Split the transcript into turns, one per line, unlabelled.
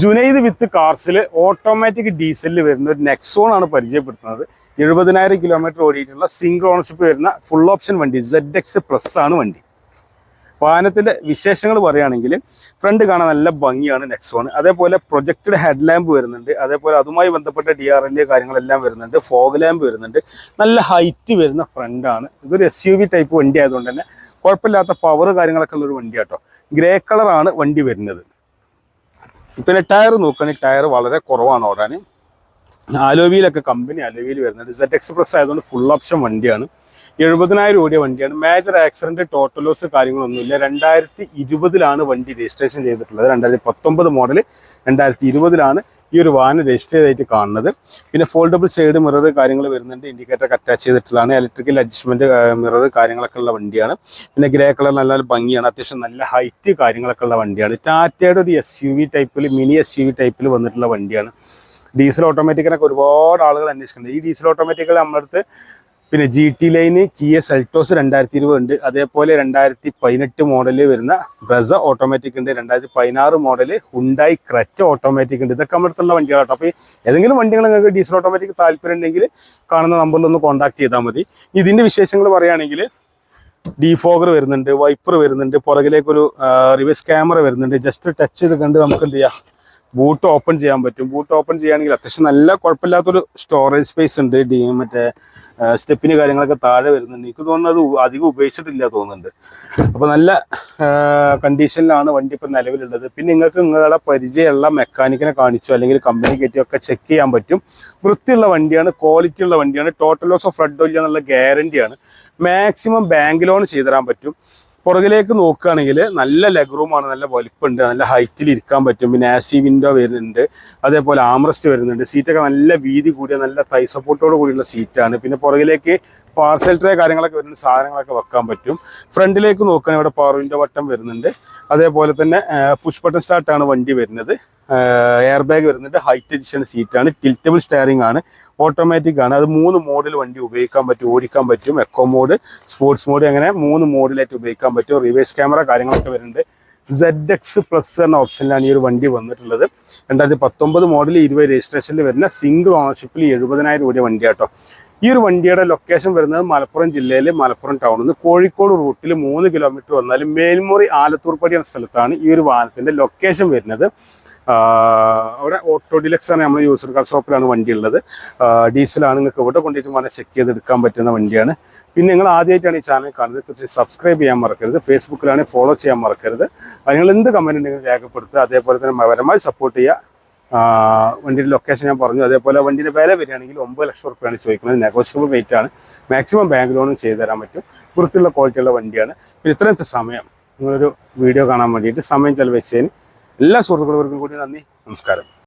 ജുനൈദ് വിത്ത് കാർസിൽ automatic ഡീസലിൽ വരുന്ന ഒരു Nexon ആണ് പരിചയപ്പെടുത്തുന്നത്. 70,000 കിലോമീറ്റർ ഓടിയിട്ടുള്ള സിംഗിൾ ഓണർഷിപ്പ് വരുന്ന ഫുൾ ഓപ്ഷൻ വണ്ടി ZX Plus ആണ് വണ്ടി. വാഹനത്തിൻ്റെ വിശേഷങ്ങൾ പറയുകയാണെങ്കിൽ ഫ്രണ്ട് കാണാൻ നല്ല ഭംഗിയാണ് നെക്സോൺ. അതേപോലെ പ്രൊജക്റ്റഡ് ഹെഡ് ലാമ്പ് വരുന്നുണ്ട്. അതേപോലെ അതുമായി ബന്ധപ്പെട്ട DRL കാര്യങ്ങളെല്ലാം വരുന്നുണ്ട്. ഫോഗ് ലാമ്പ് വരുന്നുണ്ട്. നല്ല ഹൈറ്റ് വരുന്ന ഫ്രണ്ടാണ്. ഇതൊരു SUV ടൈപ്പ് വണ്ടി ആയതുകൊണ്ട് തന്നെ കുഴപ്പമില്ലാത്ത പവർ കാര്യങ്ങളൊക്കെ ഉള്ളൊരു വണ്ടി കേട്ടോ. ഗ്രേ കളറാണ് വണ്ടി വരുന്നത്. പിന്നെ ടയർ നോക്കുകയാണെങ്കിൽ ടയർ വളരെ കുറവാണ് ഓടാൻ. അലോവിയിലൊക്കെ കമ്പനി അലോവിയിൽ വരുന്നുണ്ട്. ZX Plus ആയതുകൊണ്ട് ഫുൾ ഓപ്ഷൻ വണ്ടിയാണ്. 70,000 ഓടിയ വണ്ടിയാണ്. മേജർ ആക്സിഡന്റ് ടോട്ടൽ ലോസ് കാര്യങ്ങളൊന്നുമില്ല. 2020 വണ്ടി രജിസ്ട്രേഷൻ ചെയ്തിട്ടുള്ളത്. 2019 മോഡൽ 2020 ഈ ഒരു വാഹനം രജിസ്റ്റർ ചെയ്തായിട്ട് കാണുന്നത്. പിന്നെ ഫോൾഡബിൾ സൈഡ് മിറർ കാര്യങ്ങൾ വരുന്നുണ്ട്. ഇൻഡിക്കേറ്റർ അറ്റാച്ച് ചെയ്തിട്ടുള്ളതാണ്. ഇലക്ട്രിക്കൽ അഡ്ജസ്റ്റ്മെന്റ് മിറർ കാര്യങ്ങളൊക്കെ ഉള്ള വണ്ടിയാണ്. പിന്നെ ഗ്രേ കളർ നല്ല ഭംഗിയാണ്. അത്യാവശ്യം നല്ല ഹൈറ്റ് കാര്യങ്ങളൊക്കെ ഉള്ള വണ്ടിയാണ്. ടാറ്റയുടെ ഒരു SUV ടൈപ്പിൽ മിനി SUV ടൈപ്പിൽ വന്നിട്ടുള്ള വണ്ടിയാണ്. ഡീസൽ ഓട്ടോമാറ്റിക്കിനൊക്കെ ഒരുപാട് ആളുകൾ അന്വേഷിക്കുന്നുണ്ട്. ഈ ഡീസൽ ഓട്ടോമാറ്റിക്കൽ നമ്മുടെ അടുത്ത് പിന്നെ GT ലൈന് കിയ സെൽറ്റോസ് 2020 ഉണ്ട്. അതേപോലെ 2018 മോഡലിൽ വരുന്ന ബ്രസ ഓട്ടോമാറ്റിക് ഉണ്ട്. 2016 മോഡൽ ഹുണ്ടായി ക്രെറ്റ ഓട്ടോമാറ്റിക് ഉണ്ട്. ഇതൊക്കെ നമ്മുടെ അടുത്തുള്ള വണ്ടികളാട്ടോ. അപ്പോൾ ഏതെങ്കിലും വണ്ടികൾ നിങ്ങൾക്ക് ഡീസൽ ഓട്ടോമാറ്റിക് താല്പര്യം ഉണ്ടെങ്കിൽ കാണുന്ന നമ്പറിലൊന്ന് കോൺടാക്ട് ചെയ്താൽ മതി. ഇതിൻ്റെ വിശേഷങ്ങൾ പറയുകയാണെങ്കിൽ ഡീഫോഗർ വരുന്നുണ്ട്, വൈപ്പർ വരുന്നുണ്ട്, പുറകിലേക്കൊരു റിവേഴ്സ് ക്യാമറ വരുന്നുണ്ട്. ജസ്റ്റ് ടച്ച് ചെയ്ത് കണ്ട് നമുക്ക് എന്ത് ചെയ്യാം, ബൂട്ട് ഓപ്പൺ ചെയ്യാൻ പറ്റും. ബൂട്ട് ഓപ്പൺ ചെയ്യുകയാണെങ്കിൽ അത്യാവശ്യം നല്ല കുഴപ്പമില്ലാത്തൊരു സ്റ്റോറേജ് സ്പേസ് ഉണ്ട്. മറ്റേ സ്റ്റെപ്പിന് കാര്യങ്ങളൊക്കെ താഴെ വരുന്നുണ്ട്. എനിക്ക് തോന്നുന്നത് അധികം ഉപയോഗിച്ചിട്ടില്ല തോന്നുന്നുണ്ട്. അപ്പോൾ നല്ല കണ്ടീഷനിലാണ് വണ്ടി ഇപ്പം നിലവിലുള്ളത്. പിന്നെ നിങ്ങൾക്ക് നിങ്ങളുടെ പരിചയമുള്ള മെക്കാനിക്കിനെ കാണിച്ചോ അല്ലെങ്കിൽ കമ്പനി കയറ്റിയൊക്കെ ചെക്ക് ചെയ്യാൻ പറ്റും. വൃത്തിയുള്ള വണ്ടിയാണ്, ക്വാളിറ്റി ഉള്ള വണ്ടിയാണ്. ടോട്ടൽ ലോസ് ഓഫ് ഫ്ലഡ് ഇല്ല എന്നുള്ള ഗ്യാരണ്ടിയാണ്. മാക്സിമം ബാങ്ക് ലോൺ ചെയ്തു തരാൻ പറ്റും. പുറകിലേക്ക് നോക്കുകയാണെങ്കിൽ നല്ല ലെഗ് റൂമാണ്, നല്ല വലിപ്പമുണ്ട്, നല്ല ഹൈറ്റിൽ ഇരിക്കാൻ പറ്റും. പിന്നെ AC വിൻഡോ വരുന്നുണ്ട്. അതേപോലെ ആംറസ്റ്റ് വരുന്നുണ്ട്. സീറ്റൊക്കെ നല്ല വീതി കൂടിയ നല്ല തൈ സപ്പോർട്ടോട് കൂടിയുള്ള സീറ്റാണ്. പിന്നെ പുറകിലേക്ക് പാർസൽ ട്രേ കാര്യങ്ങളൊക്കെ വരുന്ന സാധനങ്ങളൊക്കെ വെക്കാൻ പറ്റും. ഫ്രണ്ടിലേക്ക് നോക്കുകയാണെങ്കിൽ ഇവിടെ പവർ വിൻഡോ ബട്ടൺ വരുന്നുണ്ട്. അതേപോലെ തന്നെ പുഷ് ബട്ടൺ സ്റ്റാർട്ടാണ് വണ്ടി വരുന്നത്. എയർ ബാഗ് വരുന്നുണ്ട്. ഹൈറ്റ് എഡിഷൻ സീറ്റാണ്. ടിൽറ്റബിൾ സ്റ്റെയറിംഗ് ആണ്. ഓട്ടോമാറ്റിക് ആണ്. അത് 3 മോഡിൽ വണ്ടി ഉപയോഗിക്കാൻ പറ്റും, ഓടിക്കാൻ പറ്റും. എക്കോ മോഡ്, സ്പോർട്സ് മോഡ്, അങ്ങനെ 3 മോഡിലായിട്ട് ഉപയോഗിക്കാൻ പറ്റും. റിവേഴ്സ് ക്യാമറ കാര്യങ്ങളൊക്കെ വരുന്നുണ്ട്. ZX Plus എന്ന ഓപ്ഷനിലാണ് ഈ ഒരു വണ്ടി വന്നിട്ടുള്ളത്. 2019 മോഡൽ 20 രജിസ്ട്രേഷനിൽ വരുന്ന സിംഗിൾ ഓണർഷിപ്പിൽ 70,000 ഓടിയ വണ്ടിയാട്ടോ. ഈ ഒരു വണ്ടിയുടെ ലൊക്കേഷൻ വരുന്നത് മലപ്പുറം ജില്ലയിൽ മലപ്പുറം ടൗണിൽ നിന്ന് കോഴിക്കോട് റൂട്ടിൽ 3 കിലോമീറ്റർ വന്നാൽ മേൽമുറി ആലത്തൂർപ്പടി എന്ന സ്ഥലത്താണ് ഈ ഒരു വാഹനത്തിൻ്റെ ലൊക്കേഷൻ വരുന്നത്. അവിടെ ഓട്ടോ ഡിലക്സ് ആണ്, നമ്മൾ യൂസർ കാർ ഷോപ്പിലാണ് വണ്ടി ഉള്ളത്. ഡീസലാണ്. നിങ്ങൾക്ക് ഇവിടെ കൊണ്ടിട്ട് വേണം ചെക്ക് ചെയ്തെടുക്കാൻ പറ്റുന്ന വണ്ടിയാണ്. പിന്നെ നിങ്ങൾ ആദ്യമായിട്ടാണ് ഈ ചാനൽ കാണുന്നത്, തീർച്ചയായും സബ്സ്ക്രൈബ് ചെയ്യാൻ മറക്കരുത്. ഫേസ്ബുക്കിലാണെങ്കിൽ ഫോളോ ചെയ്യാൻ മറക്കരുത്. നിങ്ങൾ എന്ത് കമൻറ്റ് ഉണ്ടെങ്കിലും രേഖപ്പെടുത്തുക. അതേപോലെ തന്നെ പരമായി സപ്പോർട്ട് ചെയ്യുക. വണ്ടിയുടെ ലൊക്കേഷൻ ഞാൻ പറഞ്ഞു. അതേപോലെ വണ്ടിയുടെ വില വരികയാണെങ്കിൽ 9 ലക്ഷം റുപ്യാണ് ചോദിക്കുന്നത്. നെഗോഷ്യബിൾ റേറ്റ് ആണ്. മാക്സിമം ബാങ്ക് ലോണും ചെയ്തു തരാൻ പറ്റും. വൃത്തിയുള്ള ക്വാളിറ്റിയുള്ള വണ്ടിയാണ്. പിന്നെ ഇത്രയും സമയം നിങ്ങളൊരു വീഡിയോ കാണാൻ വേണ്ടിയിട്ട് സമയം ചെലവഴിച്ചതിന് എല്ലാ സുഹൃത്തുക്കൾക്കും കൂടി നന്ദി. നമസ്കാരം.